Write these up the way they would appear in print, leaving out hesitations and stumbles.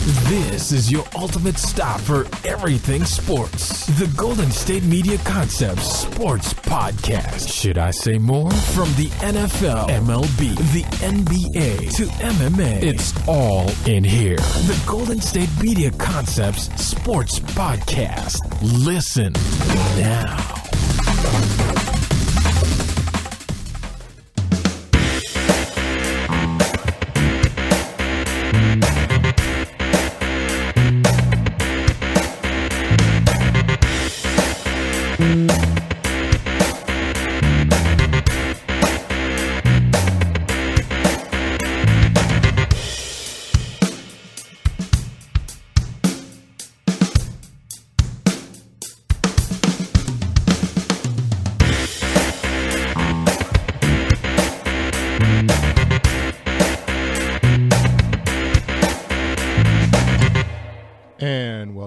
This is your ultimate stop for everything sports. The Golden State Media Concepts Sports Podcast. Should I say more? From the NFL, MLB, the NBA to MMA, it's all in here. The Golden State Media Concepts Sports Podcast. Listen now.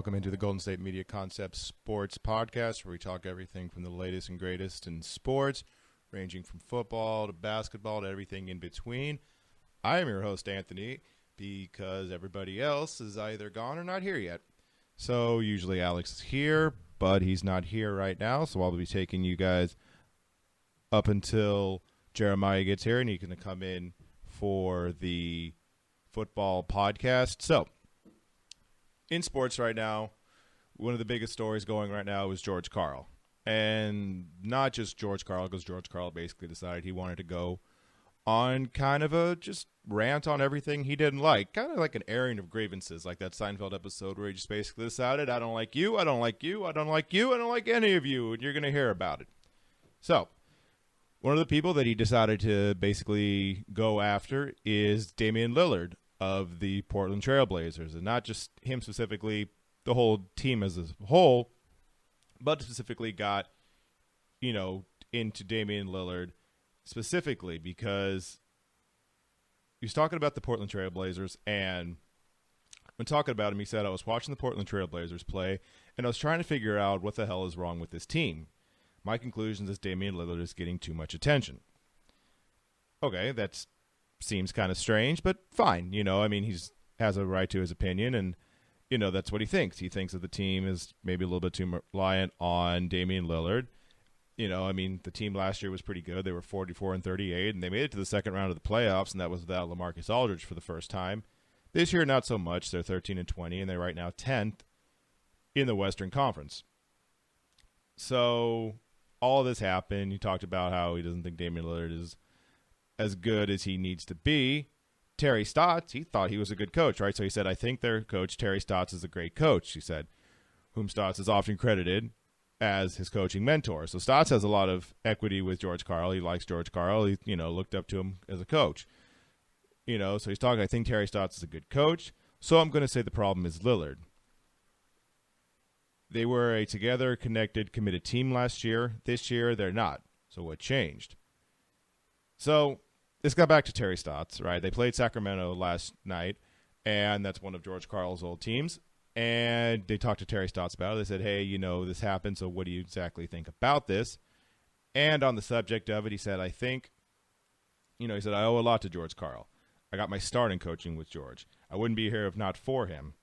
Into the Golden State Media Concepts Sports Podcast, where we talk everything from the latest and greatest in sports, ranging from football to basketball to everything in between. I am your host, Anthony, because everybody else is either gone or not here yet. So usually Alex is here, but he's not here right now, so I'll be taking you guys up until Jeremiah gets here, and he's going to come in for the football podcast. So, in sports right now, one of the biggest stories going right now is George Karl. And not just George Karl, because George Karl basically decided he wanted to go on kind of a just rant on everything he didn't like. Kind of like an airing of grievances, like that Seinfeld episode where he just basically decided, I don't like you, I don't like you, I don't like you, I don't like any of you, and you're going to hear about it. So, one of the people that he decided to basically go after is Damian Lillard of the Portland Trail Blazers, and not just him specifically, the whole team as a whole, but specifically got, into Damian Lillard specifically because he was talking about the Portland Trail Blazers, and when talking about him, he said, I was watching the Portland Trail Blazers play, and I was trying to figure out what the hell is wrong with this team. My conclusion is Damian Lillard is getting too much attention. Okay, that seems kind of strange, but fine. He has a right to his opinion, and, that's what he thinks. He thinks that the team is maybe a little bit too reliant on Damian Lillard. The team last year was pretty good. They were 44-38, and they made it to the second round of the playoffs, and that was without LaMarcus Aldridge for the first time. This year, not so much. They're 13-20, and they're right now 10th in the Western Conference. So all of this happened. He talked about how he doesn't think Damian Lillard is as good as he needs to be. Terry Stotts, he thought he was a good coach, right? So he said, I think their coach, Terry Stotts, is a great coach, he said, whom Stotts is often credited as his coaching mentor. So Stotts has a lot of equity with George Karl. He likes George Karl. He, looked up to him as a coach. So he's talking, I think Terry Stotts is a good coach. So I'm going to say the problem is Lillard. They were a together, connected, committed team last year. This year, they're not. So what changed? So this got back to Terry Stotts, right? They played Sacramento last night, and that's one of George Karl's old teams. And they talked to Terry Stotts about it. They said, hey, this happened, so what do you exactly think about this? And on the subject of it, he said, I think, he said, I owe a lot to George Karl. I got my start in coaching with George. I wouldn't be here if not for him.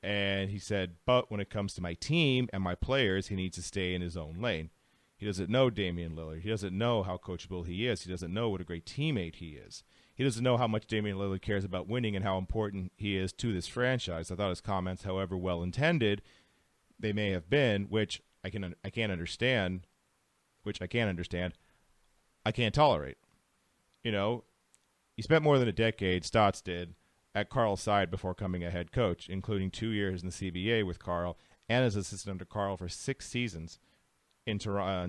And he said, but when it comes to my team and my players, he needs to stay in his own lane. He doesn't know Damian Lillard. He doesn't know how coachable he is. He doesn't know what a great teammate he is. He doesn't know how much Damian Lillard cares about winning and how important he is to this franchise. I thought his comments, however well-intended they may have been, which I can't understand, I can't tolerate. He spent more than a decade, Stotts did, at Karl's side before coming a head coach, including 2 years in the CBA with Karl and as assistant under Karl for 6 seasons in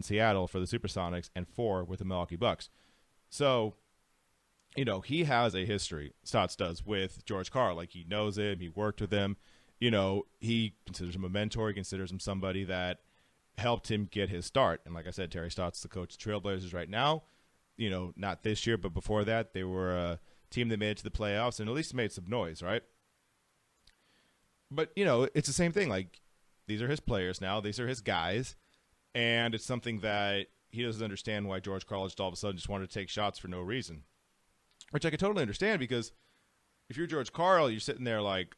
Seattle for the Supersonics and 4 with the Milwaukee Bucks. So, he has a history, Stotts does, with George Karl. Like, he knows him. He worked with him. He considers him a mentor. He considers him somebody that helped him get his start. And like I said, Terry Stotts is the coach of the Trailblazers right now. Not this year, but before that, they were a team that made it to the playoffs and at least made some noise, right? But, it's the same thing. Like, these are his players now. These are his guys. And it's something that he doesn't understand why George Karl just all of a sudden just wanted to take shots for no reason. Which I could totally understand because, if you're George Karl, you're sitting there like,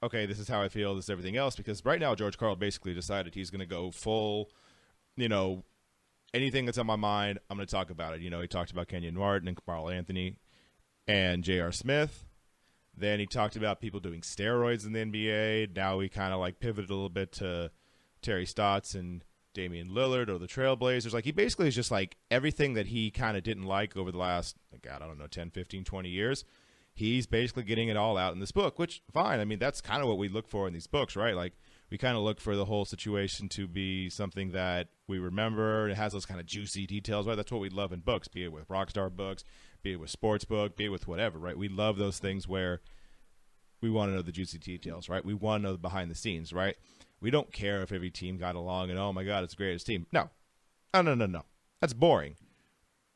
okay, this is how I feel, this is everything else. Because right now, George Karl basically decided he's going to go full, anything that's on my mind, I'm going to talk about it. He talked about Kenyon Martin and Carl Anthony and J.R. Smith. Then he talked about people doing steroids in the NBA. Now he kind of like pivoted a little bit to Terry Stotts and Damian Lillard or the Trailblazers. Like, he basically is just like everything that he kind of didn't like over the last, 10, 15, 20 years. He's basically getting it all out in this book, which, fine. I mean, that's kind of what we look for in these books, right? Like, we kind of look for the whole situation to be something that we remember. It has those kind of juicy details, right? That's what we love in books, be it with Rockstar books, be it with sports book, be it with whatever, right? We love those things where we want to know the juicy details, right? We want to know the behind the scenes, right? We don't care if every team got along and, oh, my God, it's the greatest team. No. That's boring,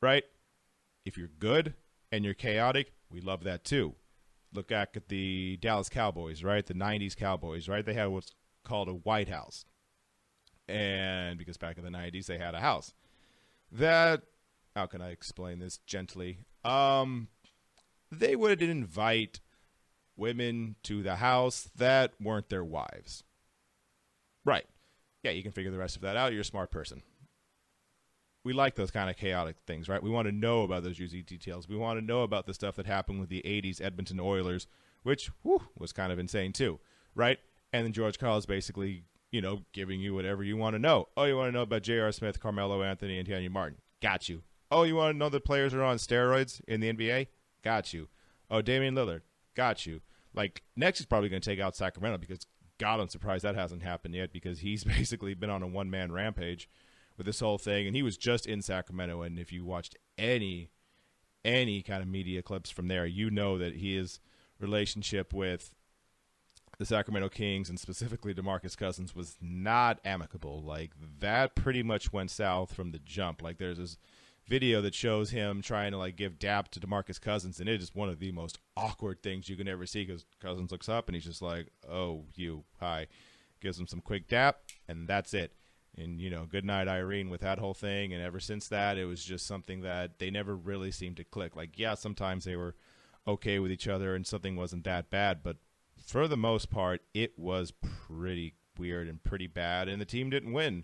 right? If you're good and you're chaotic, we love that too. Look back at the Dallas Cowboys, right? The 90s Cowboys, right? They had what's called a White House. And because back in the 90s, they had a house. How can I explain this gently? They would invite women to the house that weren't their wives. Right. Yeah, you can figure the rest of that out. You're a smart person. We like those kind of chaotic things, right? We want to know about those juicy details. We want to know about the stuff that happened with the 80s Edmonton Oilers, which was kind of insane too, right? And then George Karl is basically, giving you whatever you want to know. Oh, you want to know about J.R. Smith, Carmelo Anthony, and Kenyon Martin? Got you. Oh, you want to know that players are on steroids in the NBA? Got you. Oh, Damian Lillard? Got you. Like, next is probably going to take out Sacramento because, God, I'm surprised that hasn't happened yet because he's basically been on a one-man rampage with this whole thing, and he was just in Sacramento, and if you watched any kind of media clips from there, you know that his relationship with the Sacramento Kings and specifically DeMarcus Cousins was not amicable. Like, that pretty much went south from the jump. Like, there's this video that shows him trying to, like, give dap to DeMarcus Cousins, and it is one of the most awkward things you can ever see because Cousins looks up, and he's just like, oh, hi. Gives him some quick dap, and that's it. And, good night, Irene, with that whole thing. And ever since that, it was just something that they never really seemed to click. Like, yeah, sometimes they were okay with each other and something wasn't that bad. But for the most part, it was pretty weird and pretty bad. And the team didn't win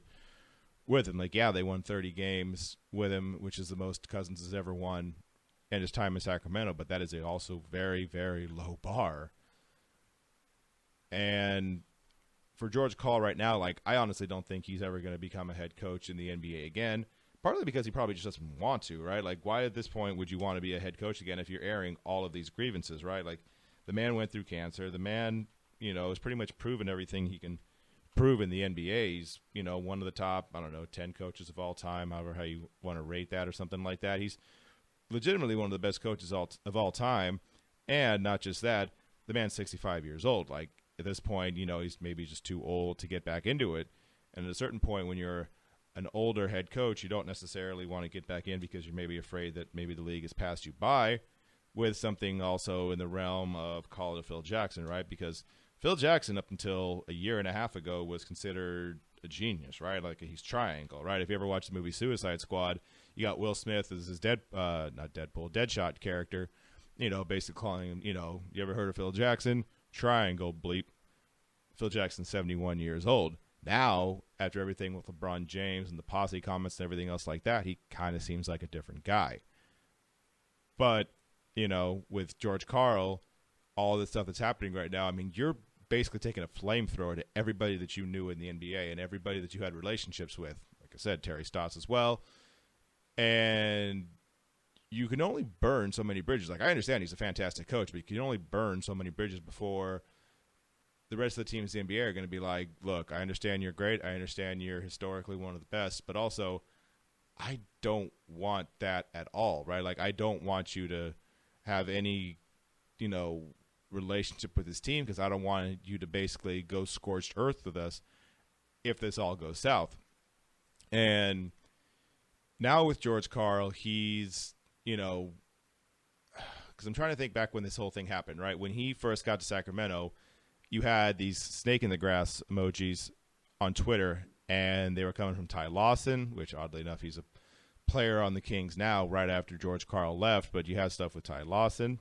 with him. Like, yeah, they won 30 games with him, which is the most Cousins has ever won in his time in Sacramento. But that is also very, very low bar. And for George Karl right now, like, I honestly don't think he's ever going to become a head coach in the NBA again, partly because he probably just doesn't want to, right? Like, why at this point would you want to be a head coach again if you're airing all of these grievances, right? Like, the man went through cancer. The man, has pretty much proven everything he can prove in the NBA. He's, one of the top, 10 coaches of all time, however how you want to rate that or something like that. He's legitimately one of the best coaches of all time. And not just that, the man's 65 years old. Like, at this point, he's maybe just too old to get back into it. And at a certain point, when you're an older head coach, you don't necessarily want to get back in because you're maybe afraid that maybe the league has passed you by with something also in the realm of call it a Phil Jackson, right? Because Phil Jackson, up until a year and a half ago, was considered a genius, right? Like, he's triangle, right? If you ever watched the movie Suicide Squad, you got Will Smith as his Deadshot character, basically calling him, you ever heard of Phil Jackson? Triangle bleep. Phil Jackson's 71 years old. Now, after everything with LeBron James and the posse comments and everything else like that, he kind of seems like a different guy. But, with George Karl, all the stuff that's happening right now, I mean, you're basically taking a flamethrower to everybody that you knew in the NBA and everybody that you had relationships with. Like I said, Terry Stotts as well. And you can only burn so many bridges. Like, I understand he's a fantastic coach, but you can only burn so many bridges before the rest of the teams in the NBA are going to be like, look, I understand you're great. I understand you're historically one of the best, but also I don't want that at all, right? Like, I don't want you to have any, relationship with this team because I don't want you to basically go scorched earth with us if this all goes south. And now with George Karl, he's, because I'm trying to think back when this whole thing happened, right? When he first got to Sacramento, you had these snake in the grass emojis on Twitter, and they were coming from Ty Lawson, which oddly enough, he's a player on the Kings now right after George Karl left, but you had stuff with Ty Lawson.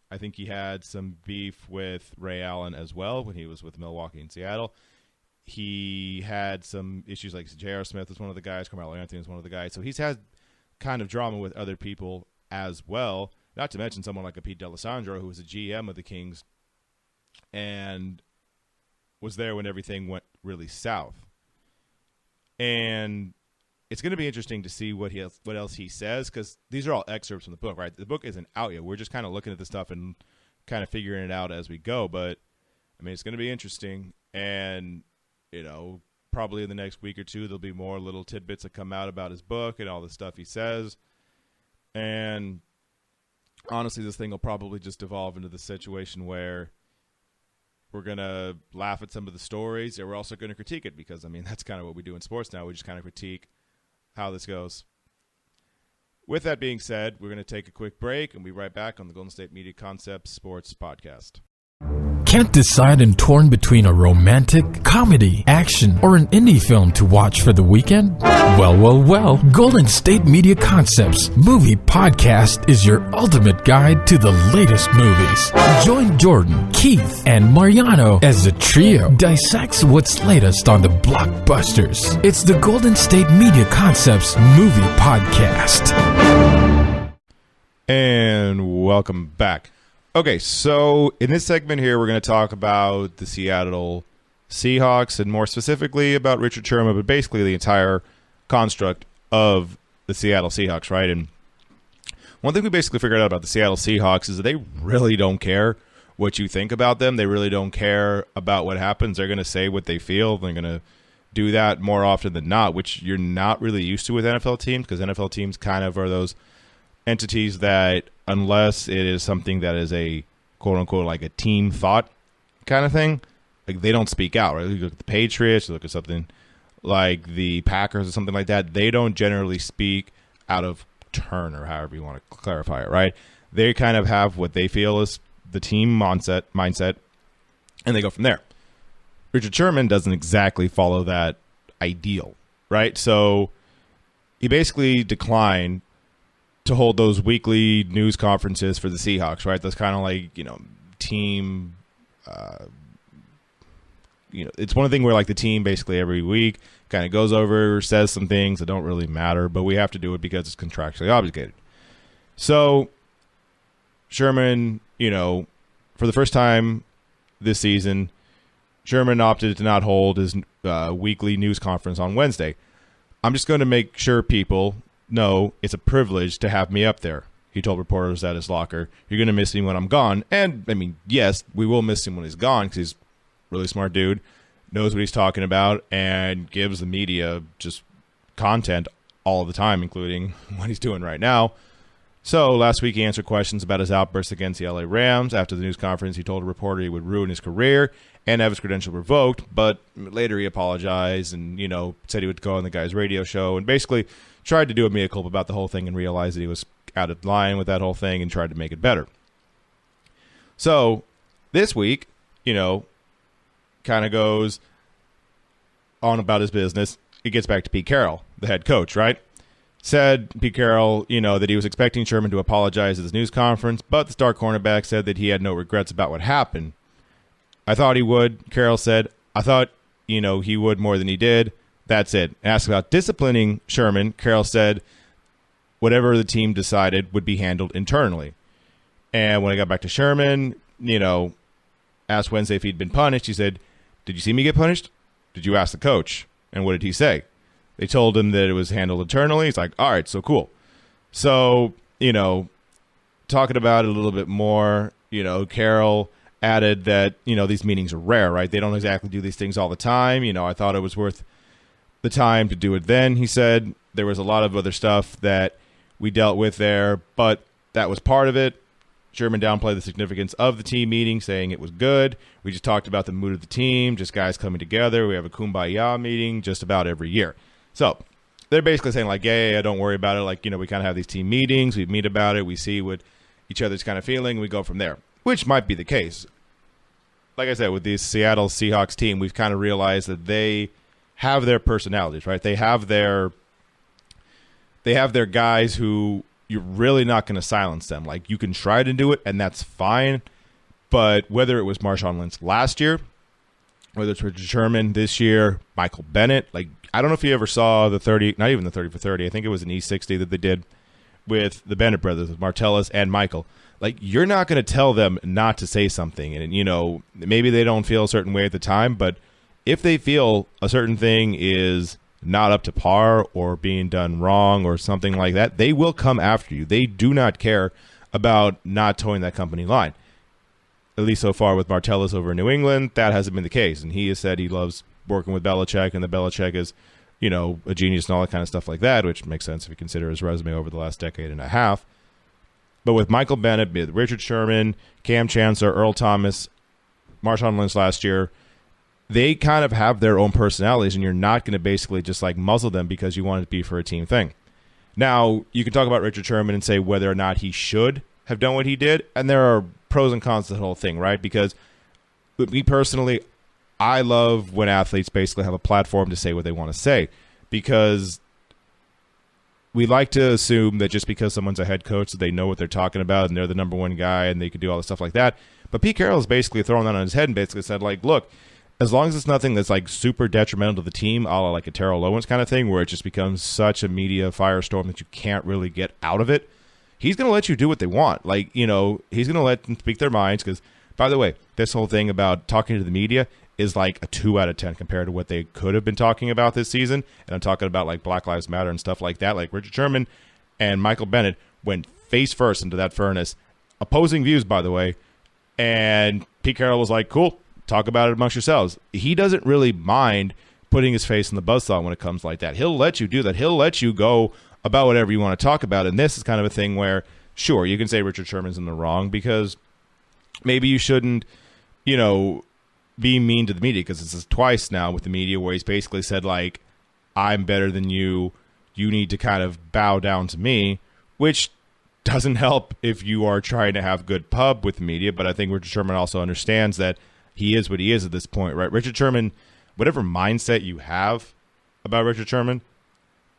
I think he had some beef with Ray Allen as well when he was with Milwaukee and Seattle. He had some issues like J.R. Smith was one of the guys, Carmelo Anthony was one of the guys. So he's had kind of drama with other people as well, not to mention someone like a Pete D'Alessandro, who was a GM of the Kings and was there when everything went really south. And it's going to be interesting to see what else he says, because these are all excerpts from the book, right? The book isn't out yet. We're just kind of looking at the stuff and kind of figuring it out as we go. But, I mean, it's going to be interesting. And, you know, probably in the next week or two, there'll be more little tidbits that come out about his book and all the stuff he says. And honestly, this thing will probably just evolve into the situation where we're going to laugh at some of the stories, and we're also going to critique it, because, I mean, that's kind of what we do in sports now. We just kind of critique how this goes. With that being said, we're going to take a quick break, and we'll be right back on the Golden State Media Concepts Sports Podcast. Can't decide and torn between a romantic, comedy, action, or an indie film to watch for the weekend? Well, Golden State Media Concepts Movie Podcast is your ultimate guide to the latest movies. Join Jordan, Keith, and Mariano as the trio dissects what's latest on the blockbusters. It's the Golden State Media Concepts Movie Podcast. And welcome back. Okay, so in this segment here, we're going to talk about the Seattle Seahawks, and more specifically about Richard Sherman, but basically the entire construct of the Seattle Seahawks, right? And one thing we basically figured out about the Seattle Seahawks is that they really don't care what you think about them. They really don't care about what happens. They're going to say what they feel. They're going to do that more often than not, which you're not really used to with NFL teams, because NFL teams kind of are those entities that, unless it is something that is a quote-unquote like a team thought kind of thing, like they don't speak out, right? You look at the Patriots, you look at something like the Packers or something like that, they don't generally speak out of turn, or however you want to clarify it, right? They kind of have what they feel is the team mindset, and they go from there. Richard Sherman doesn't exactly follow that ideal, right? So he basically declined to hold those weekly news conferences for the Seahawks, right? That's kind of like, you know, team, it's one thing where like the team basically every week kind of goes over, says some things that don't really matter, but we have to do it because it's contractually obligated. So Sherman, you know, for the first time this season, Sherman opted to not hold his weekly news conference on Wednesday. I'm just going to make sure people know it's a privilege to have me up there, he told reporters at his locker. You're going to miss me when I'm gone. And, I mean, yes, we will miss him when he's gone, because he's a really smart dude, knows what he's talking about, and gives the media just content all the time, including what he's doing right now. So last week he answered questions about his outbursts against the LA Rams. After the news conference, he told a reporter he would ruin his career and have his credential revoked, but later he apologized and, you know, said he would go on the guy's radio show and basically tried to do a mea culpa about the whole thing and realized that he was out of line with that whole thing and tried to make it better. So this week, you know, kind of goes on about his business. It gets back to Pete Carroll, the head coach, right? Said Pete Carroll, you know, that he was expecting Sherman to apologize at his news conference, but the star cornerback said that he had no regrets about what happened. I thought he would, Carroll said. I thought, you know, he would more than he did. That's it. Asked about disciplining Sherman, Carroll said whatever the team decided would be handled internally. And when I got back to Sherman, you know, asked Wednesday if he'd been punished, he said, "Did you see me get punished? Did you ask the coach?" And what did he say? They told him that it was handled internally. He's like, all right, so cool. So, you know, talking about it a little bit more, you know, Carroll added that, you know, these meetings are rare, right? They don't exactly do these things all the time. You know, I thought it was worth the time to do it then, he said. There was a lot of other stuff that we dealt with there, but that was part of it. Sherman downplayed the significance of the team meeting, saying it was good. We just talked about the mood of the team, just guys coming together. We have a kumbaya meeting just about every year. So they're basically saying, like, yeah, don't worry about it. Like, you know, we kind of have these team meetings. We meet about it. We see what each other's kind of feeling. We go from there, which might be the case. Like I said, with the Seattle Seahawks team, we've kind of realized that they have their personalities, right? They have their guys who you're really not going to silence them. Like, you can try to do it, and that's fine. But whether it was Marshawn Lynch last year, whether it's Richard Sherman this year, Michael Bennett, like, I don't know if you ever saw the 30, not even the 30 for 30. I think it was an E60 that they did with the Bennett brothers, with Martellus and Michael. Like, you're not going to tell them not to say something. And, you know, maybe they don't feel a certain way at the time, but if they feel a certain thing is not up to par or being done wrong or something like that, they will come after you. They do not care about not towing that company line. At least so far with Martellus over in New England, that hasn't been the case. And he has said he loves working with Belichick, and the Belichick is, you know, a genius and all that kind of stuff like that, which makes sense if you consider his resume over the last decade and a half. But with Michael Bennett, with Richard Sherman, Cam Chancellor, Earl Thomas, Marshawn Lynch last year, they kind of have their own personalities, and you're not going to basically just like muzzle them because you want it to be for a team thing. Now, you can talk about Richard Sherman and say whether or not he should have done what he did, and there are pros and cons to the whole thing, right? Because with me personally, I love when athletes basically have a platform to say what they want to say, because we like to assume that just because someone's a head coach that they know what they're talking about and they're the number one guy and they can do all this stuff like that. But Pete Carroll has basically thrown that on his head and basically said, like, look, as long as it's nothing that's like super detrimental to the team, a la like a Terrell Owens kind of thing, where it just becomes such a media firestorm that you can't really get out of it, he's going to let you do what they want. Like, you know, he's going to let them speak their minds. Because, by the way, this whole thing about talking to the media is like a 2 out of 10 compared to what they could have been talking about this season. And I'm talking about like Black Lives Matter and stuff like that. Like Richard Sherman and Michael Bennett went face first into that furnace. Opposing views, by the way. And Pete Carroll was like, cool, talk about it amongst yourselves. He doesn't really mind putting his face in the buzzsaw when it comes like that. He'll let you do that. He'll let you go about whatever you want to talk about. And this is kind of a thing where, sure, you can say Richard Sherman's in the wrong because maybe you shouldn't, you know, be mean to the media, because this is twice now with the media where he's basically said, like, I'm better than you. You need to kind of bow down to me, which doesn't help if you are trying to have good pub with the media. But I think Richard Sherman also understands that he is what he is at this point, right? Richard Sherman, whatever mindset you have about Richard Sherman,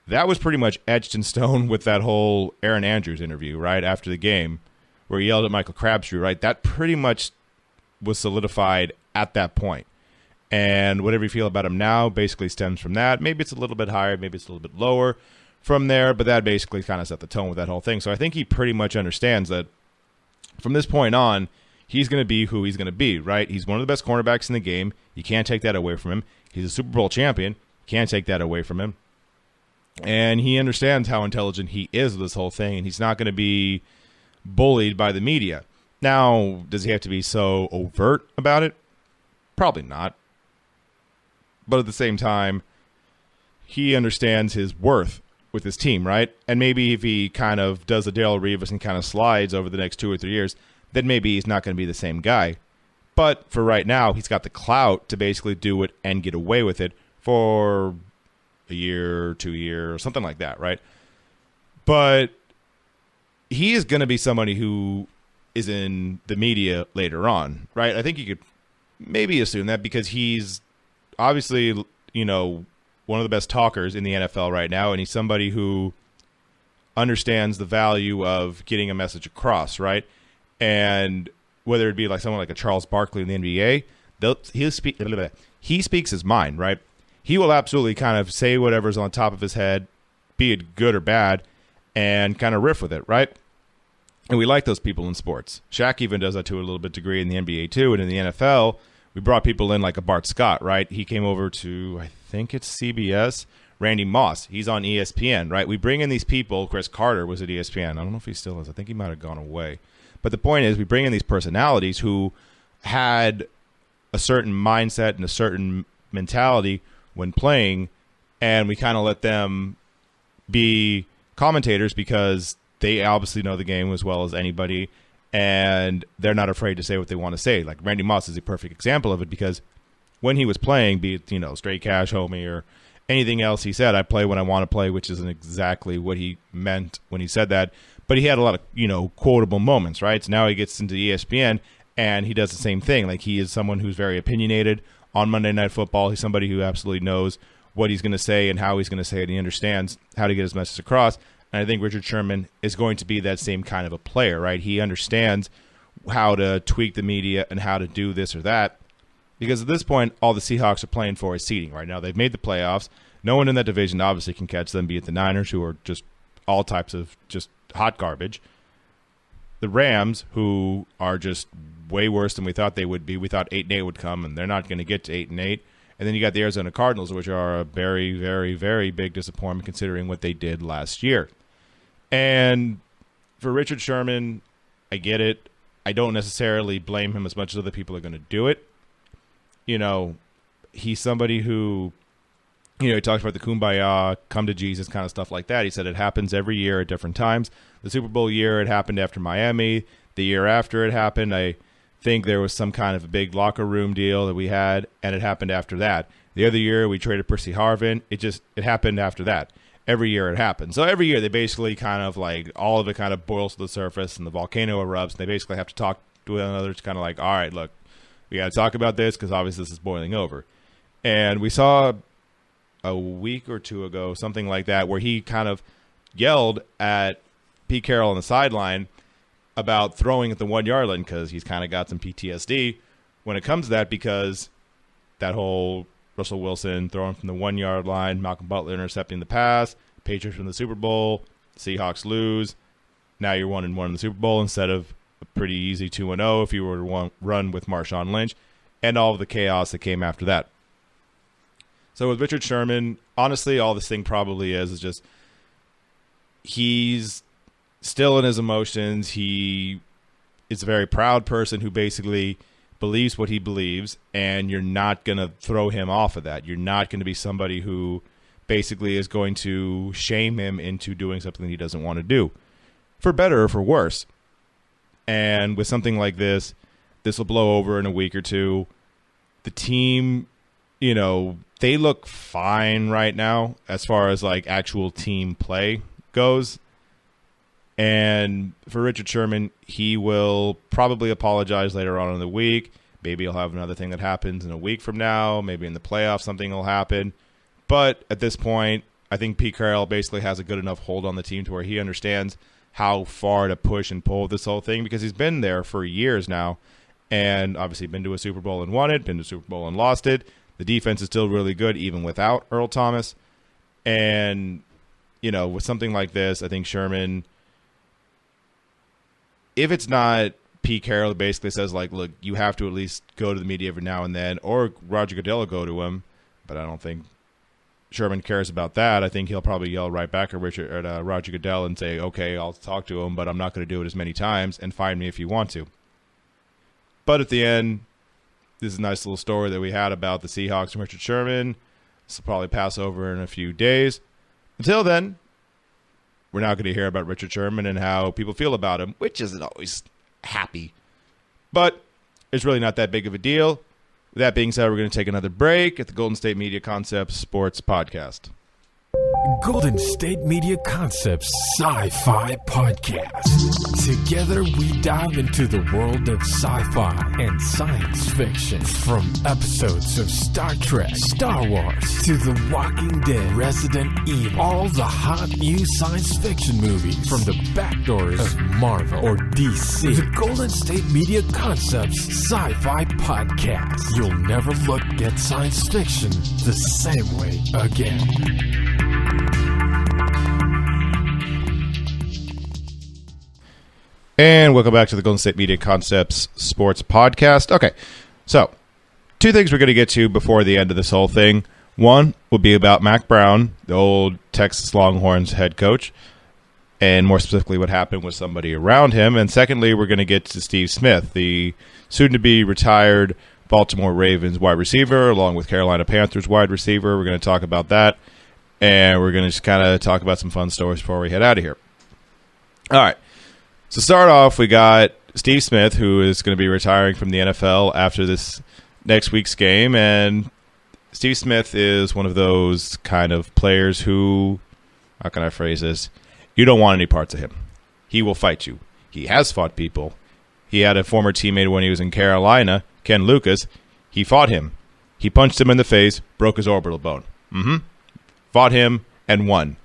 that was pretty much etched in stone with that whole Aaron Andrews interview, right, after the game, where he yelled at Michael Crabtree, right? That pretty much was solidified at that point. And whatever you feel about him now basically stems from that. Maybe it's a little bit higher, maybe it's a little bit lower from there, but that basically kind of set the tone with that whole thing. So I think he pretty much understands that from this point on, he's going to be who he's going to be, right? He's one of the best cornerbacks in the game. You can't take that away from him. He's a Super Bowl champion. Can't take that away from him. And he understands how intelligent he is with this whole thing, and he's not going to be bullied by the media. Now, does he have to be so overt about it? Probably not. But at the same time, he understands his worth with his team, right? And maybe if he kind of does a Darrelle Revis and kind of slides over the next 2 or 3 years, then maybe he's not going to be the same guy. But for right now, he's got the clout to basically do it and get away with it for a year, 2 years, or something like that, right? But he is going to be somebody who is in the media later on, right? I think you could maybe assume that because he's obviously, you know, one of the best talkers in the NFL right now, and he's somebody who understands the value of getting a message across, right? And whether it be like someone like a Charles Barkley in the NBA, he speaks his mind, right? He will absolutely kind of say whatever's on top of his head, be it good or bad, and kind of riff with it, right? And we like those people in sports. Shaq even does that to a little bit degree in the NBA too, and in the NFL, we brought people in like a Bart Scott, right? He came over to, I think it's CBS, Randy Moss. He's on ESPN, right? We bring in these people. Chris Carter was at ESPN. I don't know if he still is. I think he might have gone away. But the point is, we bring in these personalities who had a certain mindset and a certain mentality when playing, and we kind of let them be commentators because they obviously know the game as well as anybody, and they're not afraid to say what they want to say. Like Randy Moss is a perfect example of it, because when he was playing, be it, you know, straight cash, homie, or anything else he said, I play when I want to play, which isn't exactly what he meant when he said that. But he had a lot of, you know, quotable moments, right? So now he gets into ESPN, and he does the same thing. Like, he is someone who's very opinionated on Monday Night Football. He's somebody who absolutely knows what he's going to say and how he's going to say it. And he understands how to get his message across. And I think Richard Sherman is going to be that same kind of a player, right? He understands how to tweak the media and how to do this or that. Because at this point, all the Seahawks are playing for is seeding right now. They've made the playoffs. No one in that division obviously can catch them, be it the Niners, who are just all types of just hot garbage. The Rams, who are just way worse than we thought they would be. We thought 8-8 would come, and they're not going to get to 8-8. And then you got the Arizona Cardinals, which are a very, very, very big disappointment considering what they did last year. And for Richard Sherman, I get it. I don't necessarily blame him as much as other people are going to do it. You know, he's somebody who, you know, he talks about the kumbaya, come to Jesus kind of stuff like that. He said it happens every year at different times. The Super Bowl year, it happened after Miami. The year after it happened, I think there was some kind of a big locker room deal that we had, and it happened after that. The other year, we traded Percy Harvin. It happened after that. Every year it happens. So every year they basically kind of like all of it kind of boils to the surface and the volcano erupts. And they basically have to talk to one another. It's kind of like, all right, look, we got to talk about this because obviously this is boiling over. And we saw a week or two ago something like that where he kind of yelled at Pete Carroll on the sideline about throwing at the 1 yard line because he's kind of got some PTSD when it comes to that, because that whole Russell Wilson throwing from the 1 yard line, Malcolm Butler intercepting the pass, Patriots win the Super Bowl, Seahawks lose. Now you're 1-1 in the Super Bowl instead of a pretty easy 2-0 if you were to run with Marshawn Lynch, and all of the chaos that came after that. So with Richard Sherman, honestly, all this thing probably is just he's still in his emotions. He is a very proud person who basically believes what he believes, and you're not going to throw him off of that. You're not going to be somebody who basically is going to shame him into doing something he doesn't want to do, for better or for worse. And with something like this will blow over in a week or two. The team, you know, they look fine right now as far as like actual team play goes. And for Richard Sherman, he will probably apologize later on in the week. Maybe he'll have another thing that happens in a week from now. Maybe in the playoffs something will happen. But at this point, I think Pete Carroll basically has a good enough hold on the team to where he understands how far to push and pull this whole thing, because he's been there for years now and obviously been to a Super Bowl and won it, been to a Super Bowl and lost it. The defense is still really good even without Earl Thomas. And, you know, with something like this, I think Sherman, if it's not Pete Carroll basically says, like, look, you have to at least go to the media every now and then, or Roger Goodell will go to him, but I don't think Sherman cares about that. I think he'll probably yell right back at Roger Goodell and say, okay, I'll talk to him, but I'm not going to do it as many times, and find me if you want to. But at the end, this is a nice little story that we had about the Seahawks and Richard Sherman. This will probably pass over in a few days. Until then, we're now going to hear about Richard Sherman and how people feel about him, which isn't always happy. But it's really not that big of a deal. With that being said, we're going to take another break at the Golden State Media Concepts Sports Podcast. Golden State Media Concepts Sci-Fi Podcast. Together we dive into the world of sci-fi and science fiction. From episodes of Star Trek, Star Wars, to The Walking Dead, Resident Evil, all the hot new science fiction movies from the back doors of Marvel or DC. The Golden State Media Concepts Sci-Fi Podcast. You'll never look at science fiction the same way again. And welcome back to the Golden State Media Concepts Sports Podcast. Okay, so two things we're going to get to before the end of this whole thing. One will be about Mack Brown, the old Texas Longhorns head coach, and more specifically what happened with somebody around him. And secondly, we're going to get to Steve Smith, the soon-to-be retired Baltimore Ravens wide receiver, along with Carolina Panthers wide receiver. We're going to talk about that, and we're going to just kind of talk about some fun stories before we head out of here. All right. So start off, we got Steve Smith, who is going to be retiring from the NFL after this next week's game. And Steve Smith is one of those kind of players who, how can I phrase this? You don't want any parts of him. He will fight you. He has fought people. He had a former teammate when he was in Carolina, Ken Lucas. He fought him. He punched him in the face, broke his orbital bone. Fought him and won.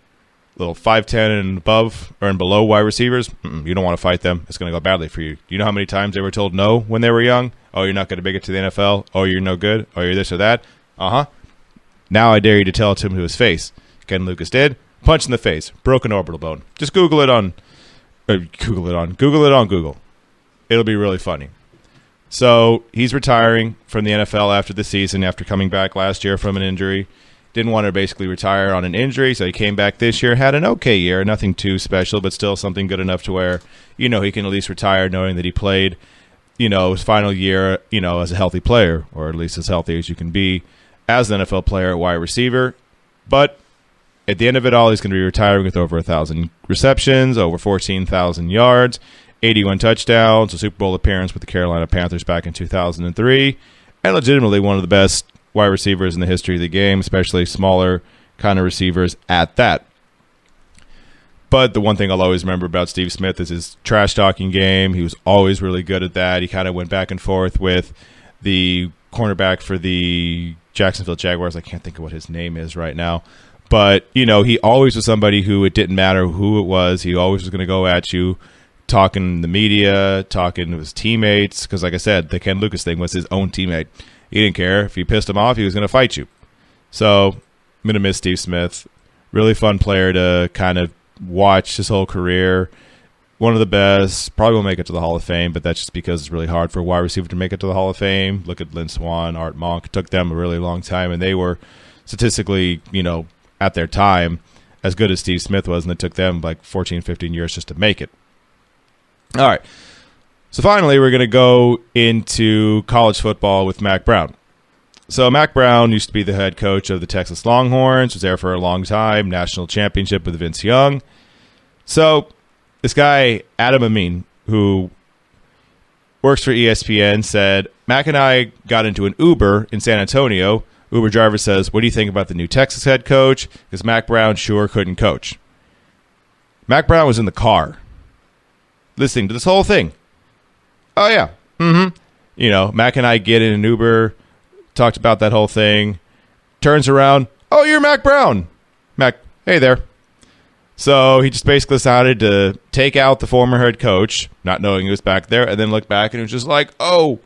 little 5'10" and above or and below wide receivers, you don't want to fight them. It's going to go badly for you. You know how many times they were told no when they were young? Oh, you're not going to make it to the NFL. Oh, you're no good. Oh, you're this or that. Now I dare you to tell it to him to his face. Ken Lucas did. Punch in the face. Broken orbital bone. Just Google it on Google. It'll be really funny. So he's retiring from the NFL after the season, after coming back last year from an injury. Didn't want to basically retire on an injury, so he came back this year, had an okay year, nothing too special, but still something good enough to where, he can at least retire knowing that he played, his final year, as a healthy player, or at least as healthy as you can be as an NFL player at wide receiver. But at the end of it all, he's going to be retiring with over 1,000 receptions, over 14,000 yards, 81 touchdowns, a Super Bowl appearance with the Carolina Panthers back in 2003, and legitimately one of the best wide receivers in the history of the game, especially smaller kind of receivers at that. But the one thing I'll always remember about Steve Smith is his trash-talking game. He was always really good at that. He kind of went back and forth with the cornerback for the Jacksonville Jaguars. I can't think of what his name is right now. But, he always was somebody who it didn't matter who it was. He always was going to go at you, talking to the media, talking to his teammates. Because, like I said, the Ken Lucas thing was his own teammate. He didn't care. If you pissed him off, he was going to fight you. So I'm going to miss Steve Smith. Really fun player to kind of watch his whole career. One of the best. Probably won't make it to the Hall of Fame, but that's just because it's really hard for a wide receiver to make it to the Hall of Fame. Look at Lynn Swann, Art Monk. It took them a really long time, and they were statistically, at their time, as good as Steve Smith was, and it took them like 14, 15 years just to make it. All right. So finally, we're going to go into college football with Mack Brown. So Mack Brown used to be the head coach of the Texas Longhorns, was there for a long time, national championship with Vince Young. So this guy, Adam Amin, who works for ESPN, said, Mack and I got into an Uber in San Antonio. Uber driver says, what do you think about the new Texas head coach? Because Mack Brown sure couldn't coach. Mack Brown was in the car listening to this whole thing. Oh, yeah. Mack and I get in an Uber, talked about that whole thing, turns around, oh, you're Mack Brown. Mack, hey there. So he just basically decided to take out the former head coach, not knowing he was back there, and then look back and it was just like, oh,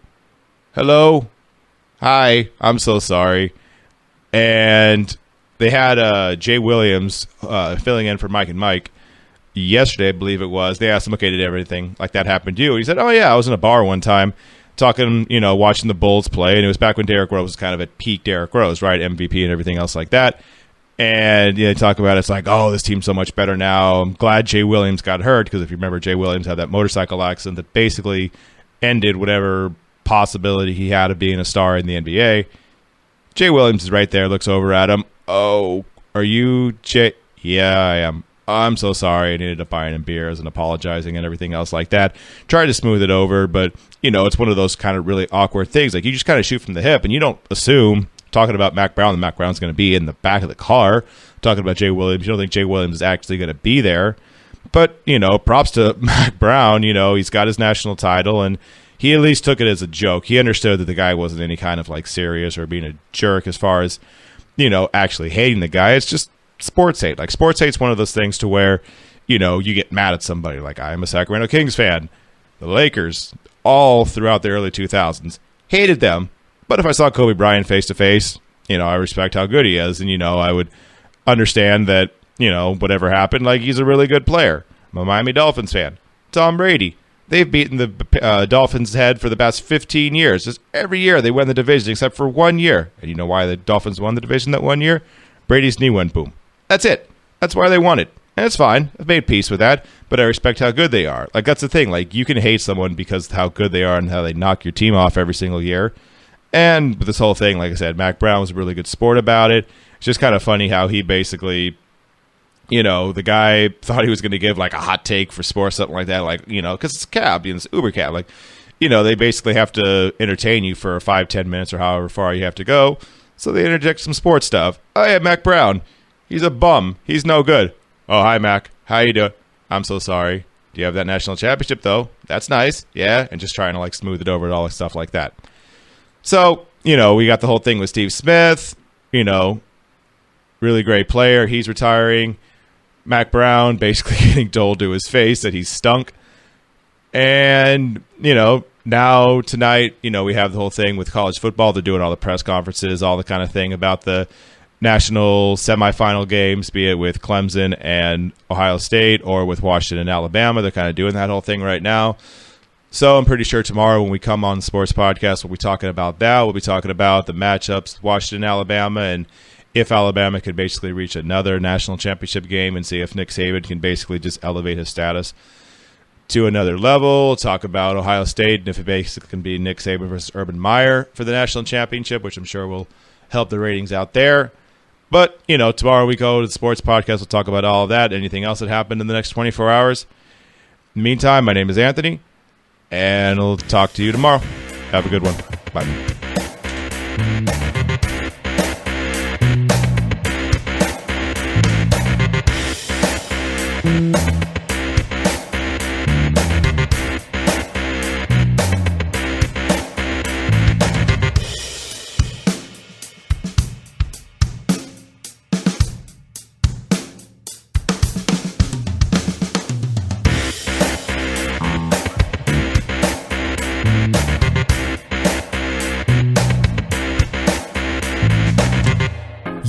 hello, hi, I'm so sorry. And they had Jay Williams filling in for Mike and Mike yesterday, I believe it was. They asked him, okay, did everything like that happen to you? And he said, oh, yeah, I was in a bar one time talking, watching the Bulls play, and it was back when Derrick Rose was kind of at peak Derrick Rose, right, MVP and everything else like that. And they talk about it's like, oh, this team's so much better now. I'm glad Jay Williams got hurt because if you remember, Jay Williams had that motorcycle accident that basically ended whatever possibility he had of being a star in the NBA. Jay Williams is right there, looks over at him. Oh, are you Jay? Yeah, I am. I'm so sorry. I ended up buying him beers and apologizing and everything else like that. Tried to smooth it over, but, it's one of those kind of really awkward things. Like, you just kind of shoot from the hip, and you don't assume, talking about Mack Brown, that Mack Brown's going to be in the back of the car. Talking about Jay Williams, you don't think Jay Williams is actually going to be there. But, props to Mack Brown. He's got his national title, and he at least took it as a joke. He understood that the guy wasn't any kind of, like, serious or being a jerk as far as, actually hating the guy. It's just sports hate. Like, sports hate's one of those things to where, you get mad at somebody. Like, I am a Sacramento Kings fan. The Lakers, all throughout the early 2000s, hated them. But if I saw Kobe Bryant face to face, I respect how good he is. And, I would understand that, whatever happened, like, he's a really good player. I'm a Miami Dolphins fan. Tom Brady. They've beaten the Dolphins' head for the past 15 years. Just every year they win the division except for 1 year. And you know why the Dolphins won the division that 1 year? Brady's knee went boom. That's it. That's why they won it. And it's fine. I've made peace with that, but I respect how good they are. Like, that's the thing. Like, you can hate someone because of how good they are and how they knock your team off every single year. And with this whole thing, like I said, Mack Brown was a really good sport about it. It's just kind of funny how he basically, the guy thought he was going to give, like, a hot take for sports, something like that. Like, because it's a cab, it's Uber cab. Like, they basically have to entertain you for 5-10 minutes or however far you have to go. So they interject some sports stuff. Oh, yeah, Mack Brown. He's a bum. He's no good. Oh, hi, Mac. How you doing? I'm so sorry. Do you have that national championship, though? That's nice. Yeah. And just trying to, like, smooth it over and all that stuff like that. So, we got the whole thing with Steve Smith, really great player. He's retiring. Mack Brown basically getting told to his face that he stunk. And, now tonight, we have the whole thing with college football. They're doing all the press conferences, all the kind of thing about the national semifinal games, be it with Clemson and Ohio State or with Washington and Alabama. They're kind of doing that whole thing right now. So I'm pretty sure tomorrow when we come on the Sports Podcast, we'll be talking about that. We'll be talking about the matchups, Washington and Alabama, and if Alabama could basically reach another national championship game and see if Nick Saban can basically just elevate his status to another level. We'll talk about Ohio State and if it basically can be Nick Saban versus Urban Meyer for the national championship, which I'm sure will help the ratings out there. But, tomorrow we go to the Sports Podcast. We'll talk about all of that, anything else that happened in the next 24 hours. In the meantime, my name is Anthony, and I'll talk to you tomorrow. Have a good one. Bye.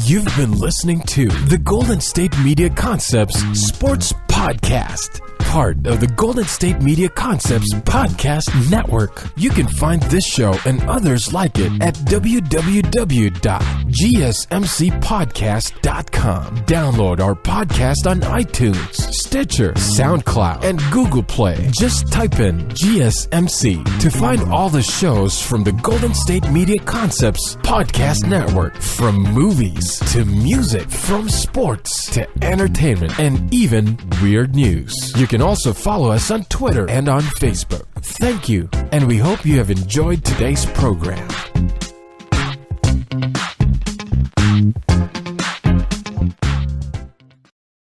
You've been listening to the Golden State Media Concepts Sports Podcast, part of the Golden State Media Concepts Podcast Network. You can find this show and others like it at www.gsmcpodcast.com. Download our podcast on iTunes, Stitcher, SoundCloud, and Google Play. Just type in GSMC to find all the shows from the Golden State Media Concepts Podcast Network, from movies to music, from sports to entertainment, and even weird news. You can also follow us on Twitter and on Facebook. Thank you, and we hope you have enjoyed today's program.